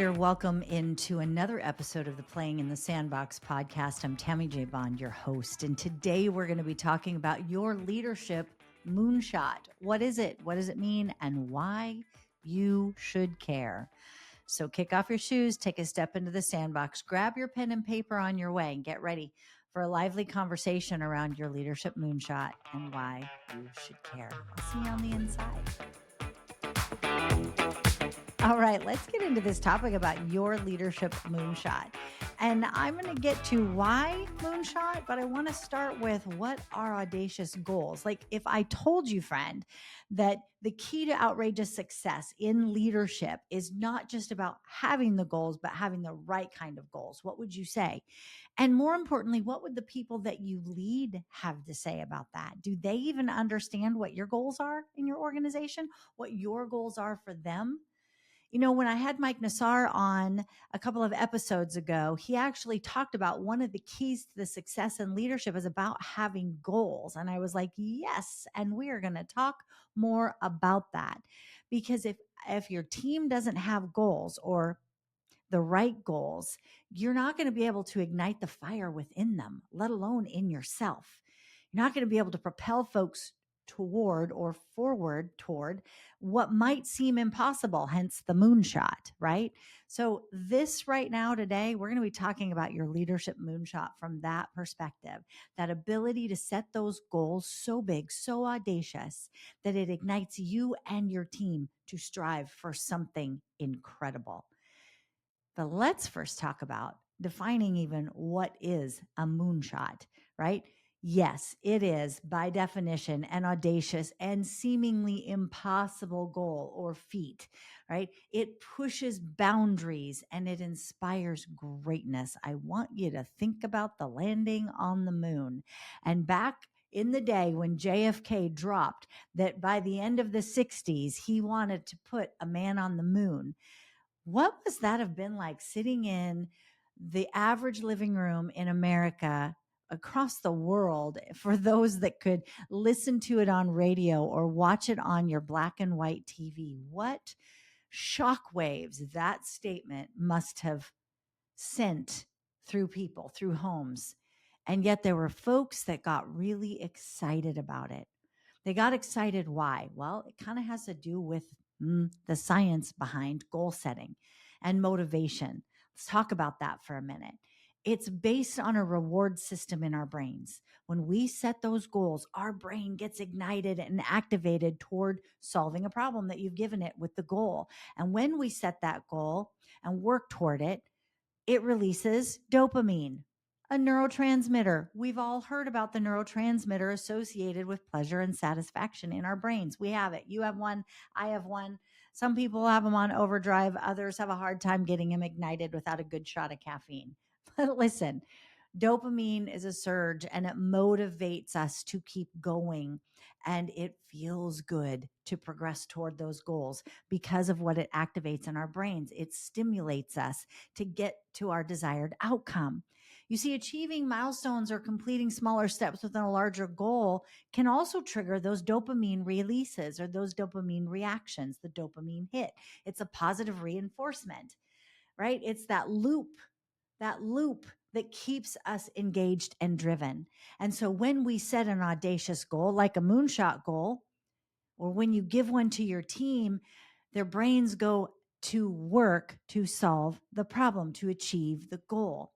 there. Welcome into another episode of the Playing in the Sandbox podcast. I'm Tammy J. Bond, your host. And today we're going to be talking about your leadership moonshot. What is it? What does it mean? And why you should care. So kick off your shoes, take a step into the sandbox, grab your pen and paper on your way, and get ready for a lively conversation around your leadership moonshot and why you should care. I'll see you on the inside. All right, let's get into this topic about your leadership moonshot. And I'm going to get to why moonshot, but I want to start with what are audacious goals? Like if I told you, friend, that the key to outrageous success in leadership is not just about having the goals, but having the right kind of goals, what would you say? And more importantly, what would the people that you lead have to say about that? Do they even understand what your goals are in your organization, what your goals are for them? You know, when I had Mike Nassar on a couple of episodes ago, he actually talked about one of the keys to the success in leadership is about having goals. And I was like, yes. And we are going to talk more about that because if your team doesn't have goals or the right goals, you're not going to be able to ignite the fire within them, let alone in yourself. You're not going to be able to propel folks toward or forward toward what might seem impossible, hence the moonshot, right? So, this right now, today, we're going to be talking about your leadership moonshot from that perspective, that ability to set those goals so big, so audacious that it ignites you and your team to strive for something incredible. But let's first talk about defining even what is a moonshot, right? Yes, it is by definition an audacious and seemingly impossible goal or feat, right? It pushes boundaries and it inspires greatness. I want you to think about the landing on the moon. And back in the day when JFK dropped that by the end of the 60s, he wanted to put a man on the moon. What must that have been like sitting in the average living room in America across the world for those that could listen to it on radio or watch it on your black and white TV? What shockwaves that statement must have sent through people, through homes. And yet there were folks that got really excited about it. They got excited. Why? Well, it kind of has to do with the science behind goal setting and motivation. Let's talk about that for a minute. It's based on a reward system in our brains. When we set those goals, our brain gets ignited and activated toward solving a problem that you've given it with the goal. And when we set that goal and work toward it, it releases dopamine, a neurotransmitter. We've all heard about the neurotransmitter associated with pleasure and satisfaction in our brains. We have it. You have one. I have one. Some people have them on overdrive. Others have a hard time getting them ignited without a good shot of caffeine. But listen, dopamine is a surge and it motivates us to keep going. And it feels good to progress toward those goals because of what it activates in our brains. It stimulates us to get to our desired outcome. You see, achieving milestones or completing smaller steps within a larger goal can also trigger those dopamine releases or those dopamine reactions, the dopamine hit. It's a positive reinforcement, right? It's that loop that keeps us engaged and driven. And so when we set an audacious goal, like a moonshot goal, or when you give one to your team, their brains go to work to solve the problem, to achieve the goal.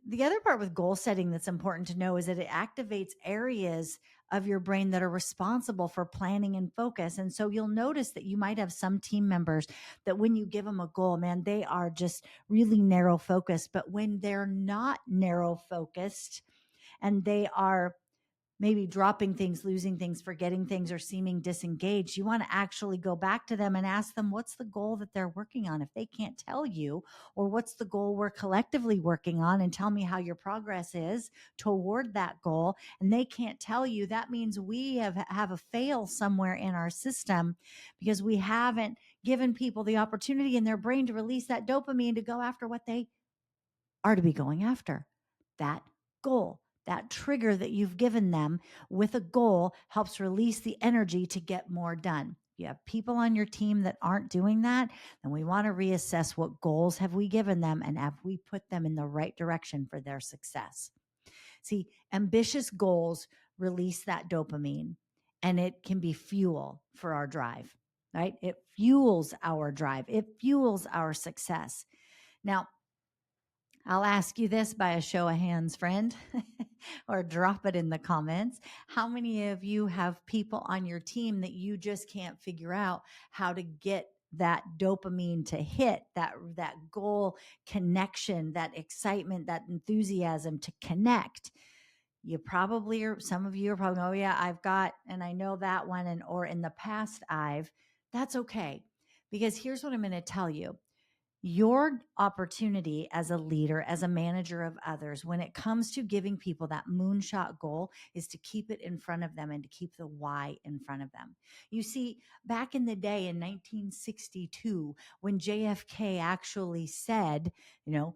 The other part with goal setting that's important to know is that it activates areas of your brain that are responsible for planning and focus. And so you'll notice that you might have some team members that when you give them a goal, man, they are just really narrow focused. But when they're not narrow focused and they are maybe dropping things, losing things, forgetting things, or seeming disengaged, you want to actually go back to them and ask them, what's the goal that they're working on? If they can't tell you, or what's the goal we're collectively working on, and tell me how your progress is toward that goal, and they can't tell you, that means we have a fail somewhere in our system because we haven't given people the opportunity in their brain to release that dopamine to go after what they are to be going after, that goal. That trigger that you've given them with a goal helps release the energy to get more done. you have people on your team that aren't doing that, then we want to reassess what goals have we given them and have we put them in the right direction for their success. See, ambitious goals release that dopamine and it can be fuel for our drive, right? It fuels our drive, it fuels our success. Now, I'll ask you this by a show of hands, friend, or drop it in the comments. How many of you have people on your team that you just can't figure out how to get that dopamine to hit, that goal connection, that excitement, that enthusiasm to connect? You probably are, some of you are probably, oh yeah, I've got, and I know that one, and or in the past that's okay. Because here's what I'm going to tell you. Your opportunity as a leader, as a manager of others, when it comes to giving people that moonshot goal, is to keep it in front of them and to keep the why in front of them. You see, back in the day in 1962, when JFK actually said, you know,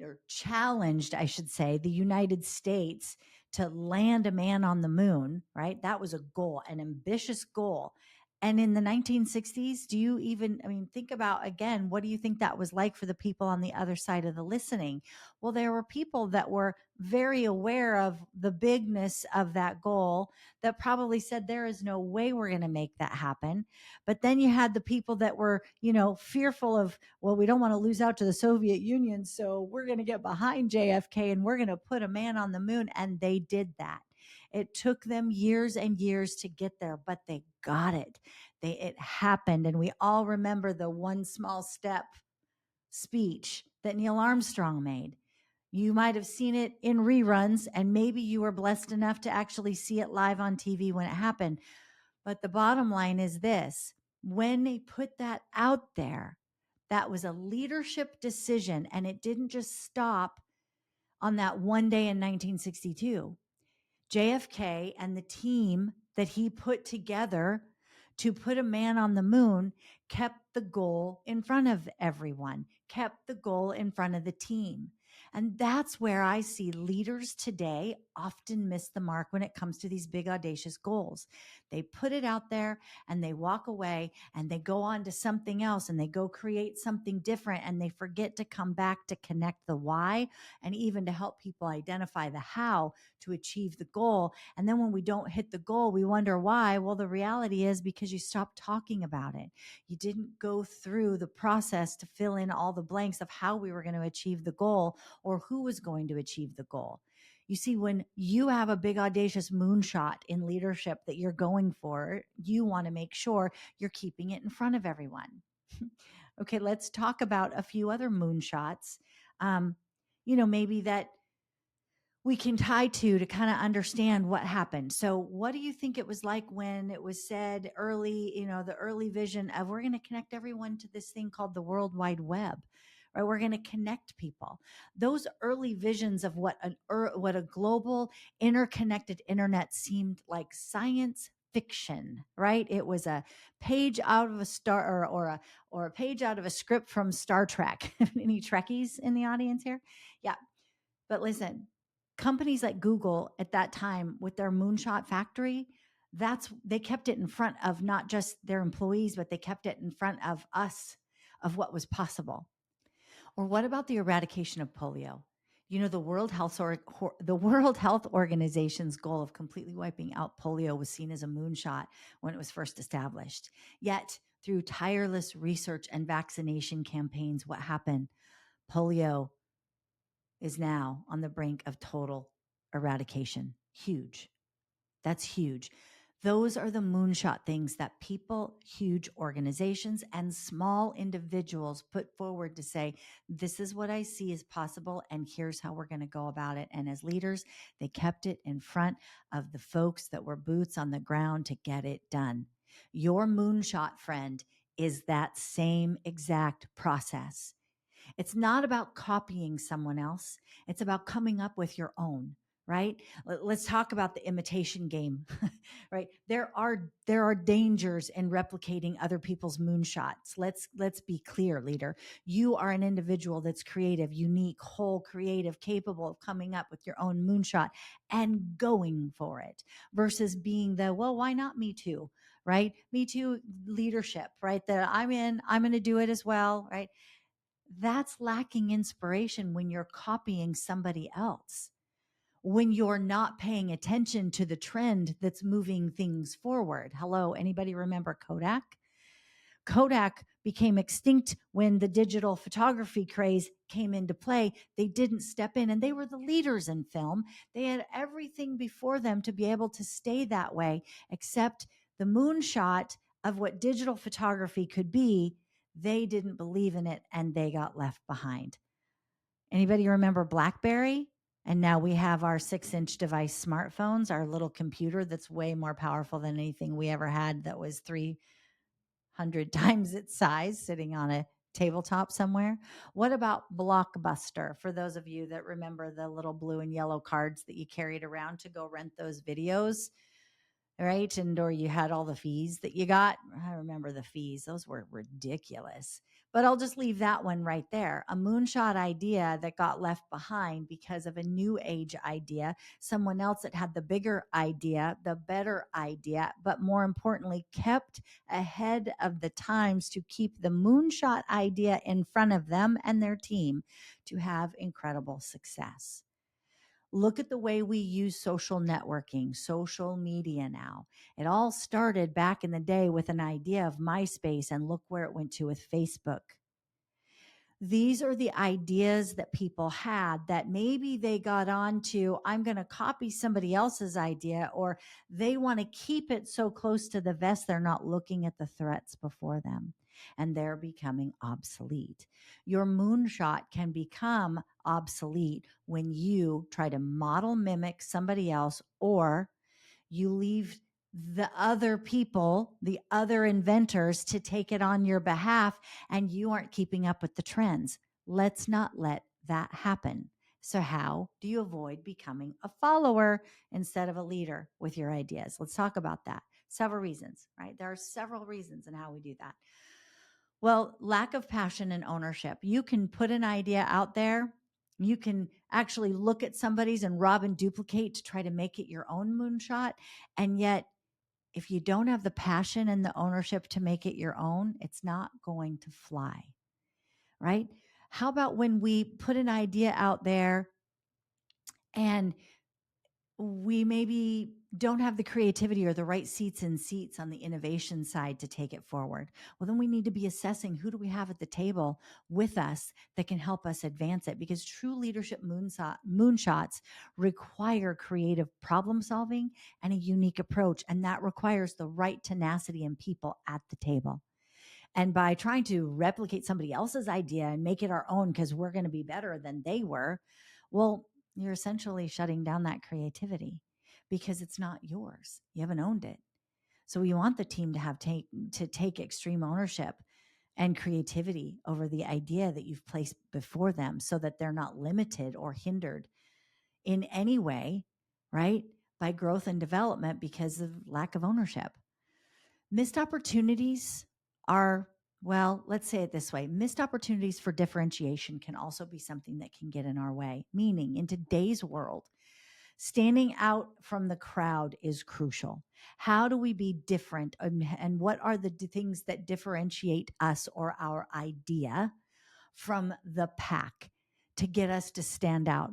or challenged, I should say, the United States to land a man on the moon, right? That was a goal, an ambitious goal. And in the 1960s, do you even, I mean, think about again, what do you think that was like for the people on the other side of the listening? Well, there were people that were very aware of the bigness of that goal that probably said, there is no way we're going to make that happen. But then you had the people that were, fearful of, well, we don't want to lose out to the Soviet Union. So we're going to get behind JFK and we're going to put a man on the moon. And they did that. It took them years and years to get there, but they got it. It happened. And we all remember the one small step speech that Neil Armstrong made. You might have seen it in reruns, and maybe you were blessed enough to actually see it live on TV when it happened. But the bottom line is this: when they put that out there, that was a leadership decision, and it didn't just stop on that one day in 1962. JFK and the team that he put together to put a man on the moon kept the goal in front of everyone, kept the goal in front of the team. And that's where I see leaders today often miss the mark when it comes to these big, audacious goals. They put it out there and they walk away and they go on to something else and they go create something different and they forget to come back to connect the why and even to help people identify the how to achieve the goal. And then when we don't hit the goal, we wonder why. Well, the reality is because you stopped talking about it. You didn't go through the process to fill in all the blanks of how we were going to achieve the goal or who was going to achieve the goal. You see, when you have a big, audacious moonshot in leadership that you're going for, you want to make sure you're keeping it in front of everyone. Okay, let's talk about a few other moonshots. Maybe that we can tie to kind of understand what happened. So what do you think it was like when it was said early, the early vision of we're going to connect everyone to this thing called the World Wide Web, right? We're going to connect people. Those early visions of what a global interconnected internet seemed like science fiction, right? It was a page out of a star or a page out of a script from Star Trek. Any Trekkies in the audience here? Yeah. But listen, companies like Google at that time with their Moonshot factory, they kept it in front of not just their employees, but they kept it in front of us, of what was possible. Or what about the eradication of polio? The World Health Organization's goal of completely wiping out polio was seen as a moonshot when it was first established. Yet, through tireless research and vaccination campaigns, what happened? Polio is now on the brink of total eradication. Huge. That's huge. Those are the moonshot things that people, huge organizations, and small individuals put forward to say, this is what I see is possible, and here's how we're going to go about it. And as leaders, they kept it in front of the folks that were boots on the ground to get it done. Your moonshot, friend, is that same exact process. It's not about copying someone else. It's about coming up with your own, right? Let's talk about the imitation game, right? There are dangers in replicating other people's moonshots. Let's be clear, leader. You are an individual that's creative, unique, whole, creative, capable of coming up with your own moonshot and going for it versus being the, well, why not me too? right? Me Too leadership, right? That I'm going to do it as well, right? That's lacking inspiration when you're copying somebody else, when you're not paying attention to the trend that's moving things forward. Hello, anybody remember Kodak? Kodak became extinct when the digital photography craze came into play. They didn't step in, and they were the leaders in film. They had everything before them to be able to stay that way, except the moonshot of what digital photography could be. They didn't believe in it, and they got left behind. Anybody remember BlackBerry? And now we have our 6-inch device smartphones, our little computer that's way more powerful than anything we ever had, that was 300 times its size, sitting on a tabletop somewhere. What about Blockbuster? For those of you that remember the little blue and yellow cards that you carried around to go rent those videos, right? And or you had all the fees that you got. I remember the fees, those were ridiculous. But I'll just leave that one right there. A moonshot idea that got left behind because of a new age idea, someone else that had the bigger idea, the better idea, but more importantly, kept ahead of the times to keep the moonshot idea in front of them and their team to have incredible success. Look at the way we use social networking, social media now. It all started back in the day with an idea of MySpace, and look where it went to with Facebook. These are the ideas that people had that maybe they got on to, I'm going to copy somebody else's idea, or they want to keep it so close to the vest they're not looking at the threats before them, and they're becoming obsolete. Your moonshot can become obsolete when you try to model mimic somebody else, or you leave the other people, the other inventors, to take it on your behalf, and you aren't keeping up with the trends. Let's not let that happen. So, how do you avoid becoming a follower instead of a leader with your ideas? Let's talk about that. Several reasons, right? There are several reasons in how we do that. Well, lack of passion and ownership. You can put an idea out there. You can actually look at somebody's and rob and duplicate to try to make it your own moonshot. And yet, if you don't have the passion and the ownership to make it your own, it's not going to fly, right? How about when we put an idea out there and we maybe don't have the creativity or the right seats on the innovation side to take it forward? Well, then we need to be assessing, who do we have at the table with us that can help us advance it? Because true leadership moonshots require creative problem solving and a unique approach. And that requires the right tenacity and people at the table. And by trying to replicate somebody else's idea and make it our own because we're going to be better than they were, well, you're essentially shutting down that creativity because it's not yours. You haven't owned it. So we want the team to take extreme ownership and creativity over the idea that you've placed before them, so that they're not limited or hindered in any way, right, by growth and development because of lack of ownership. Missed opportunities are, well, let's say it this way: missed opportunities for differentiation can also be something that can get in our way. Meaning, in today's world, standing out from the crowd is crucial. How do we be different? And what are the things that differentiate us or our idea from the pack to get us to stand out?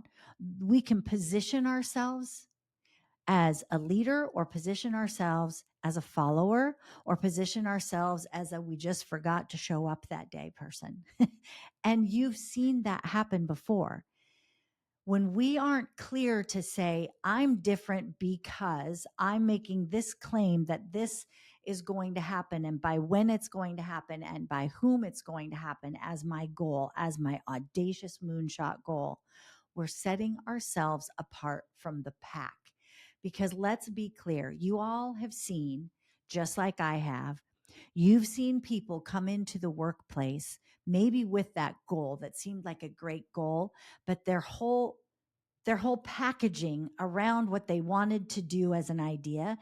We can position ourselves as a leader, or position ourselves as a follower, or position ourselves as a we just forgot to show up that day person. And you've seen that happen before. When we aren't clear to say, I'm different because I'm making this claim that this is going to happen, and by when it's going to happen, and by whom it's going to happen, as my goal, as my audacious moonshot goal, we're setting ourselves apart from the pack. Because let's be clear, you all have seen, just like I have, you've seen people come into the workplace, maybe with that goal that seemed like a great goal, but their whole packaging around what they wanted to do as an idea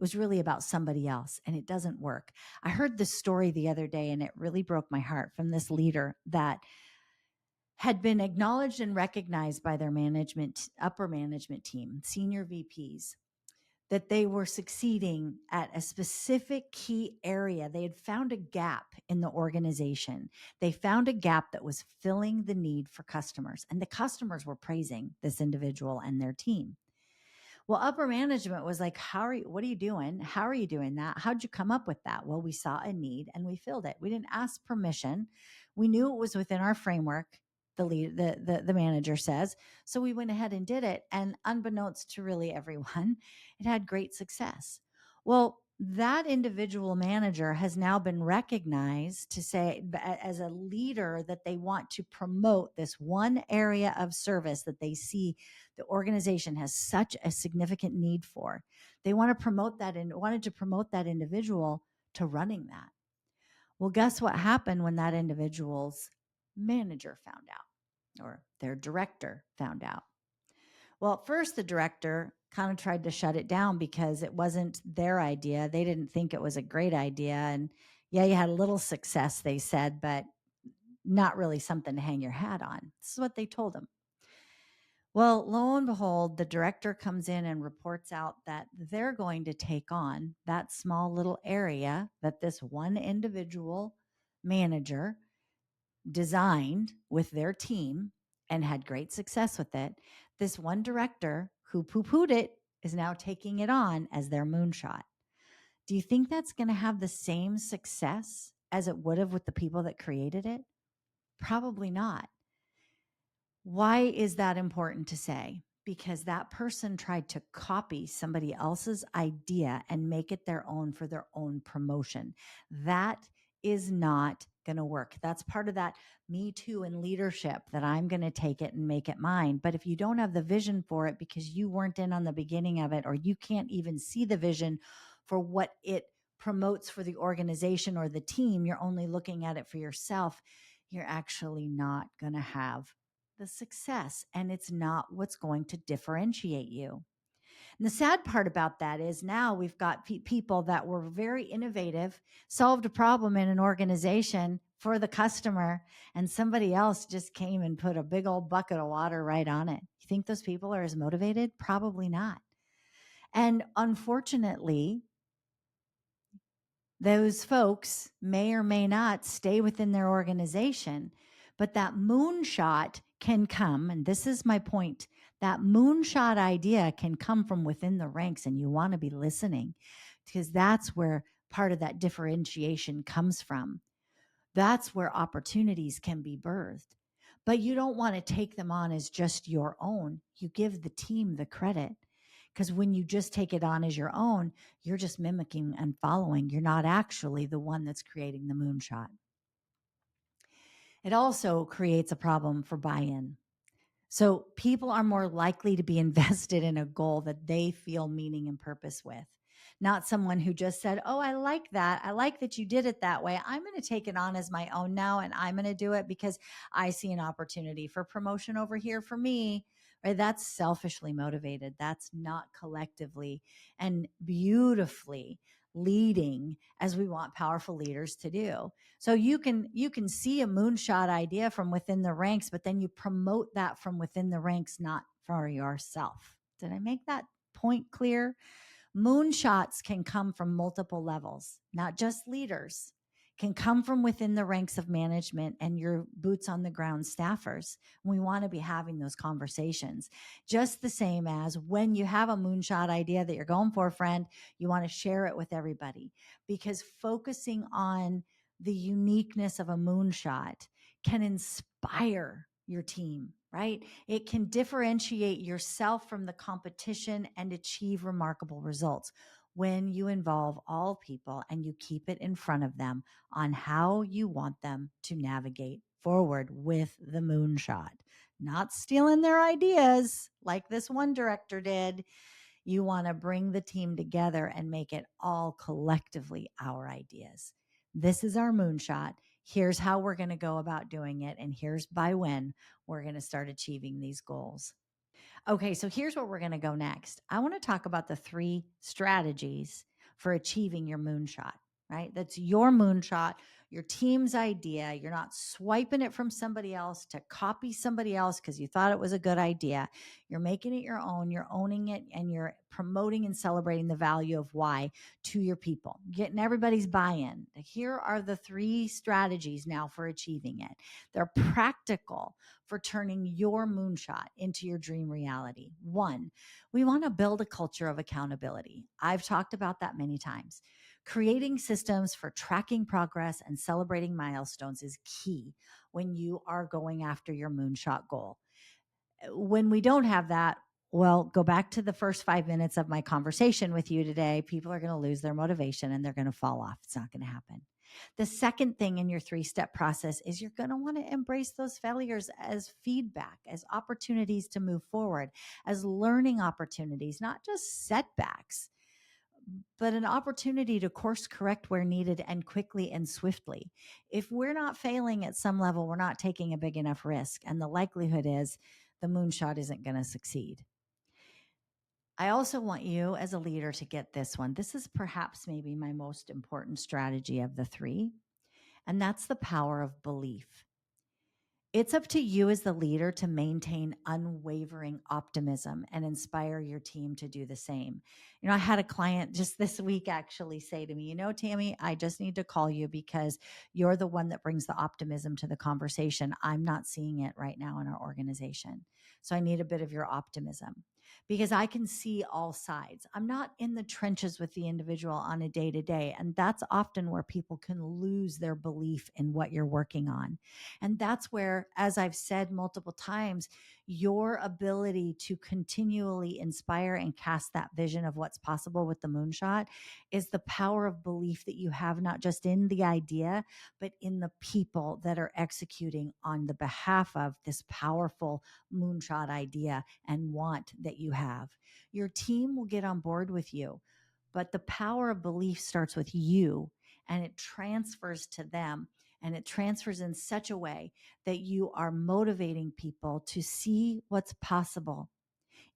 was really about somebody else, and it doesn't work. I heard this story the other day, and it really broke my heart, from this leader that had been acknowledged and recognized by their upper management team, senior VPs, that they were succeeding at a specific key area. They had found a gap in the organization. They found a gap that was filling the need for customers, and the customers were praising this individual and their team. Well, upper management was like, what are you doing? How are you doing that? How'd you come up with that? Well, we saw a need and we filled it. We didn't ask permission. We knew it was within our framework. The manager says, so we went ahead and did it. And unbeknownst to really everyone, it had great success. Well, that individual manager has now been recognized to say as a leader that they want to promote this one area of service that they see the organization has such a significant need for. They want to promote that and wanted to promote that individual to running that. Well, guess what happened when that individual's manager found out or their director found out? Well, at first, the director kind of tried to shut it down because it wasn't their idea. They didn't think it was a great idea. And yeah, you had a little success, they said, but not really something to hang your hat on. This is what they told him. Well, lo and behold, the director comes in and reports out that they're going to take on that small little area that this one individual manager designed with their team and had great success with it. This one director who poo pooed it is now taking it on as their moonshot. Do you think that's going to have the same success as it would have with the people that created it? Probably not. Why is that important to say? Because that person tried to copy somebody else's idea and make it their own for their own promotion. That is not going to work. That's part of that me too in leadership, that I'm going to take it and make it mine. But if you don't have the vision for it because you weren't in on the beginning of it, or you can't even see the vision for what it promotes for the organization or the team, you're only looking at it for yourself, you're actually not going to have the success, and it's not what's going to differentiate you. And the sad part about that is now we've got people that were very innovative, solved a problem in an organization for the customer, and somebody else just came and put a big old bucket of water right on it. You think those people are as motivated? Probably not. And unfortunately, those folks may or may not stay within their organization, but that moonshot can come, and this is my point, that moonshot idea can come from within the ranks, and you want to be listening because that's where part of that differentiation comes from. That's where opportunities can be birthed. But you don't want to take them on as just your own. You give the team the credit. Because when you just take it on as your own, you're just mimicking and following. You're not actually the one that's creating the moonshot. It also creates a problem for buy in. So people are more likely to be invested in a goal that they feel meaning and purpose with, not someone who just said, oh, I like that. I like that you did it that way. I'm going to take it on as my own now, and I'm going to do it because I see an opportunity for promotion over here for me. Right? That's selfishly motivated. That's not collectively and beautifully leading as we want powerful leaders to do. So you can see a moonshot idea from within the ranks, but then you promote that from within the ranks, not for yourself. Did I make that point clear? Moonshots can come from multiple levels, not just leaders, can come from within the ranks of management and your boots on the ground staffers. We want to be having those conversations. Just the same as when you have a moonshot idea that you're going for, friend, you want to share it with everybody, because focusing on the uniqueness of a moonshot can inspire your team, right? It can differentiate yourself from the competition and achieve remarkable results when you involve all people and you keep it in front of them on how you want them to navigate forward with the moonshot. Not stealing their ideas like this one director did. You want to bring the team together and make it all collectively our ideas. This is our moonshot. Here's how we're going to go about doing it. And here's by when we're going to start achieving these goals. Okay, so here's where we're going to go next. I want to talk about the 3 strategies for achieving your moonshot. right? That's your moonshot, your team's idea. You're not swiping it from somebody else to copy somebody else because you thought it was a good idea. You're making it your own, you're owning it, and you're promoting and celebrating the value of why to your people, getting everybody's buy in. Here are the 3 strategies now for achieving it. They're practical for turning your moonshot into your dream reality. 1, we want to build a culture of accountability. I've talked about that many times. Creating systems for tracking progress and celebrating milestones is key when you are going after your moonshot goal. When we don't have that, well, go back to the first 5 minutes of my conversation with you today. People are going to lose their motivation and they're going to fall off. It's not going to happen. The second thing in your 3-step process is you're going to want to embrace those failures as feedback, as opportunities to move forward, as learning opportunities, not just setbacks, but an opportunity to course correct where needed and quickly and swiftly. If we're not failing at some level, we're not taking a big enough risk. And the likelihood is the moonshot isn't going to succeed. I also want you as a leader to get this one. This is perhaps maybe my most important strategy of the 3, and that's the power of belief. It's up to you as the leader to maintain unwavering optimism and inspire your team to do the same. I had a client just this week actually say to me, Tammy, I just need to call you because you're the one that brings the optimism to the conversation. I'm not seeing it right now in our organization. So I need a bit of your optimism because I can see all sides. I'm not in the trenches with the individual on a day to day. And that's often where people can lose their belief in what you're working on. And that's where, as I've said multiple times, your ability to continually inspire and cast that vision of what's possible with the moonshot is the power of belief that you have, not just in the idea, but in the people that are executing on the behalf of this powerful moonshot idea and want that you have. Your team will get on board with you, but the power of belief starts with you and it transfers to them. And it transfers in such a way that you are motivating people to see what's possible,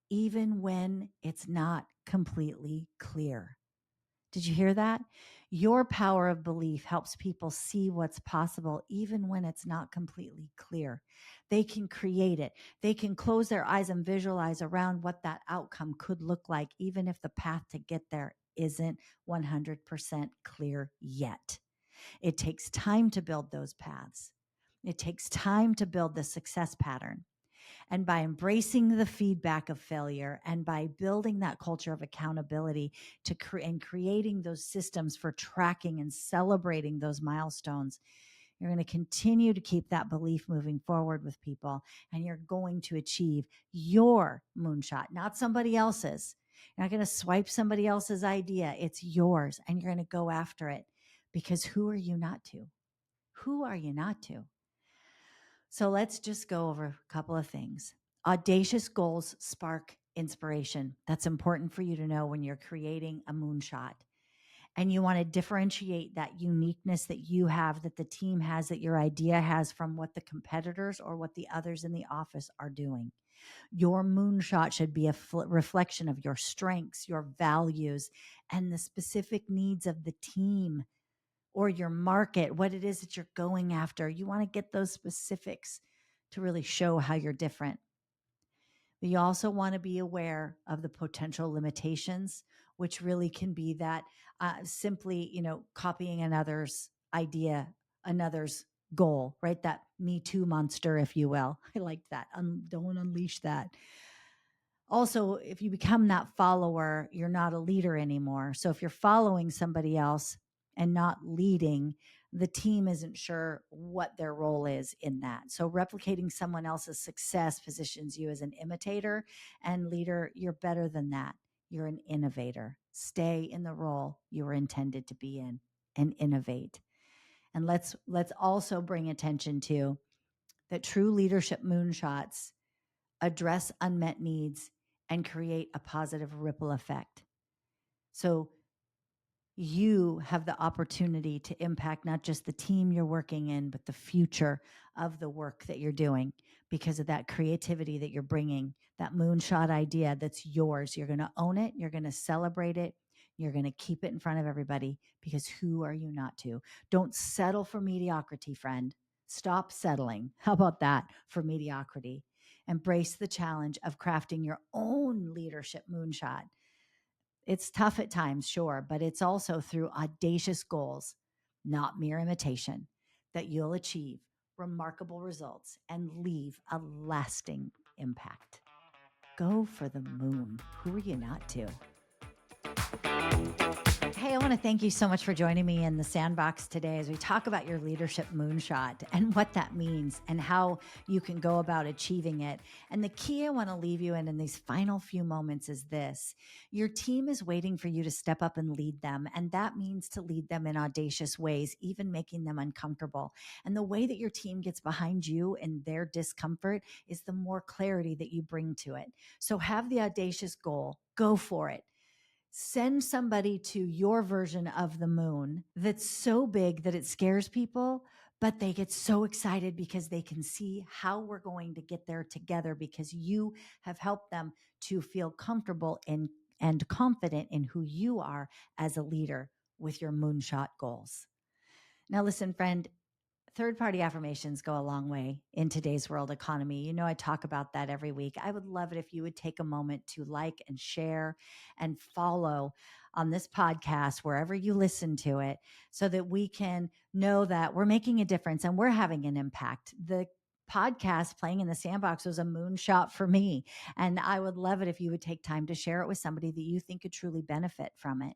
even when it's not completely clear. Did you hear that? Your power of belief helps people see what's possible, even when it's not completely clear. They can create it. They can close their eyes and visualize around what that outcome could look like, even if the path to get there isn't 100% clear yet. It takes time to build those paths. It takes time to build the success pattern. And by embracing the feedback of failure and by building that culture of accountability and creating those systems for tracking and celebrating those milestones, you're going to continue to keep that belief moving forward with people, and you're going to achieve your moonshot, not somebody else's. You're not going to swipe somebody else's idea. It's yours, and you're going to go after it because who are you not to? Who are you not to? So let's just go over a couple of things. Audacious goals spark inspiration. That's important for you to know when you're creating a moonshot. And you want to differentiate that uniqueness that you have, that the team has, that your idea has from what the competitors or what the others in the office are doing. Your moonshot should be a reflection of your strengths, your values, and the specific needs of the team or your market, what it is that you're going after. You want to get those specifics to really show how you're different. But you also want to be aware of the potential limitations, which really can be that simply, copying another's idea, another's goal, right? That Me Too monster, if you will. I like that. Don't unleash that. Also, if you become that follower, you're not a leader anymore. So if you're following somebody else and not leading, the team isn't sure what their role is in that. So replicating someone else's success positions you as an imitator, and leader, you're better than that. You're an innovator. Stay in the role you were intended to be in and innovate. And let's also bring attention to that true leadership moonshots address unmet needs and create a positive ripple effect. So you have the opportunity to impact not just the team you're working in, but the future of the work that you're doing because of that creativity that you're bringing, that moonshot idea that's yours. You're going to own it. You're going to celebrate it. You're going to keep it in front of everybody because who are you not to? Don't settle for mediocrity, friend. Stop settling. How about that for mediocrity? Embrace the challenge of crafting your own leadership moonshot. It's tough at times, sure, but it's also through audacious goals, not mere imitation, that you'll achieve remarkable results and leave a lasting impact. Go for the moon. Who are you not to? Hey, I want to thank you so much for joining me in the Sandbox today as we talk about your leadership moonshot and what that means and how you can go about achieving it. And the key I want to leave you in these final few moments is this. Your team is waiting for you to step up and lead them. And that means to lead them in audacious ways, even making them uncomfortable. And the way that your team gets behind you and their discomfort is the more clarity that you bring to it. So have the audacious goal. Go for it. Send somebody to your version of the moon that's so big that it scares people, but they get so excited because they can see how we're going to get there together because you have helped them to feel comfortable and confident in who you are as a leader with your moonshot goals. Now, listen, friend, third-party affirmations go a long way in today's world economy. You know, I talk about that every week. I would love it if you would take a moment to like and share and follow on this podcast, wherever you listen to it, so that we can know that we're making a difference and we're having an impact. The podcast Playing in the Sandbox was a moonshot for me. And I would love it if you would take time to share it with somebody that you think could truly benefit from it.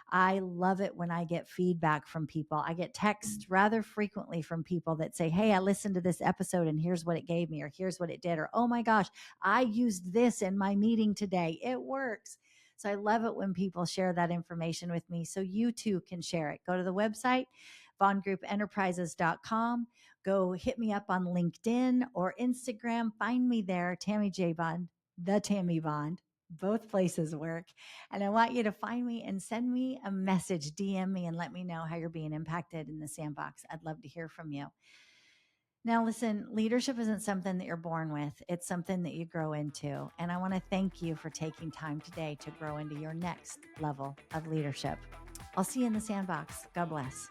I love it when I get feedback from people. I get texts rather frequently from people that say, hey, I listened to this episode and here's what it gave me, or here's what it did, or oh my gosh, I used this in my meeting today. It works. So I love it when people share that information with me so you too can share it. Go to the website, VonGroupEnterprises.com. Go hit me up on LinkedIn or Instagram. Find me there, Tammy J. Bond, the Tammy Bond. Both places work. And I want you to find me and send me a message, DM me, and let me know how you're being impacted in the Sandbox. I'd love to hear from you. Now, listen, leadership isn't something that you're born with. It's something that you grow into. And I want to thank you for taking time today to grow into your next level of leadership. I'll see you in the Sandbox. God bless.